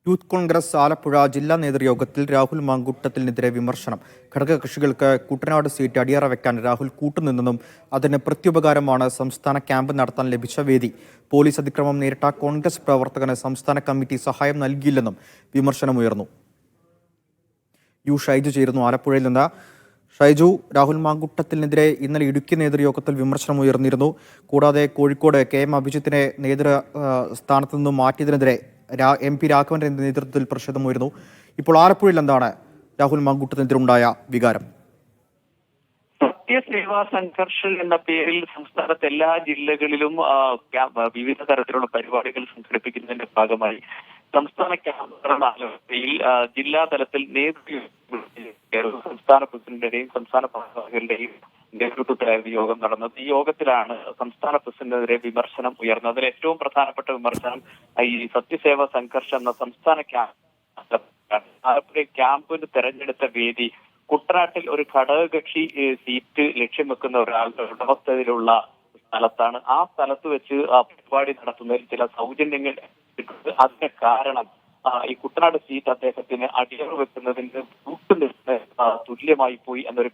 Youth Congress Alappuzha ജില്ലാ നേതൃയോഗത്തിൽ രാഹുൽ മാങ്കൂട്ടത്തിനെതിരെ വിമർശനം. ഘടകകക്ഷികൾക്ക് Kuttanad seat അടിയറ വെക്കാൻ രാഹുൽ കൂട്ടുനിന്നെന്നും അതിന് പ്രത്യുപകാരമാണ് സംസ്ഥാന ക്യാമ്പ് നടത്താൻ ലഭിച്ച വേദി. പോലീസ് അതിക്രമം നേരിട്ട കോൺഗ്രസ് പ്രവർത്തകന് സംസ്ഥാന കമ്മിറ്റി സഹായം നൽകിയില്ലെന്നും വിമർശനമുയർന്നു. ഷൈജു ചേരുന്നു ആലപ്പുഴയിൽ നിന്ന്. ഷൈജു, രാഹുൽ മാങ്കൂട്ടത്തിനെതിരെ ഇന്നലെ ഇടുക്കി നേതൃയോഗത്തിൽ വിമർശനം ഉയർന്നിരുന്നു. കൂടാതെ കോഴിക്കോട് KM അഭിജിത്തിനെ സ്ഥാനത്ത് നിന്നും മാറ്റിയതിനെതിരെ MP രാഘവന്റെ നേതൃത്വത്തിൽ പ്രതിഷേധമുയർന്നു. ഇപ്പോൾ ആലപ്പുഴയിൽ എന്താണ് രാഹുൽ മാങ്കൂട്ടത്തിനെതിരെ ഉണ്ടായ വികാരം? സത്യസേവാ സംഘർഷം എന്ന പേരിൽ സംസ്ഥാനത്തെ എല്ലാ ജില്ലകളിലും വിവിധ തരത്തിലുള്ള പരിപാടികൾ സംഘടിപ്പിക്കുന്നതിന്റെ ഭാഗമായി സംസ്ഥാന ക്യാമ്പുകളിൽ ജില്ലാ തലത്തിൽ സംസ്ഥാന പ്രസിഡന്റിന്റെയും സംസ്ഥാന ഭാരവാഹികളുടെയും നേതൃത്വത്തിലായിരുന്നു യോഗം നടന്നത്. ഈ യോഗത്തിലാണ് സംസ്ഥാന പ്രസിഡന്റിനെതിരെ വിമർശനം ഉയർന്നത്. അതിൽ ഏറ്റവും പ്രധാനപ്പെട്ട വിമർശനം ഈ സത്യസേവാ സംഘർഷം എന്ന സംസ്ഥാന ക്യാമ്പിന് തെരഞ്ഞെടുത്ത വേദി കുട്ടനാട്ടിൽ ഒരു ഘടകകക്ഷി സീറ്റ് ലക്ഷ്യം വെക്കുന്ന ഒരാളുടെ ഉടമസ്ഥതയിലുള്ള സ്ഥലത്താണ്. ആ സ്ഥലത്ത് വെച്ച് പരിപാടി നടത്തുന്നതിൽ ചില സൗജന്യങ്ങൾ അതിന് കാരണം ഈ കുട്ടനാട് സീറ്റ് അദ്ദേഹത്തിന് അടിയറ വെക്കുന്നതിന് തുല്യമായി പോയി എന്നൊരു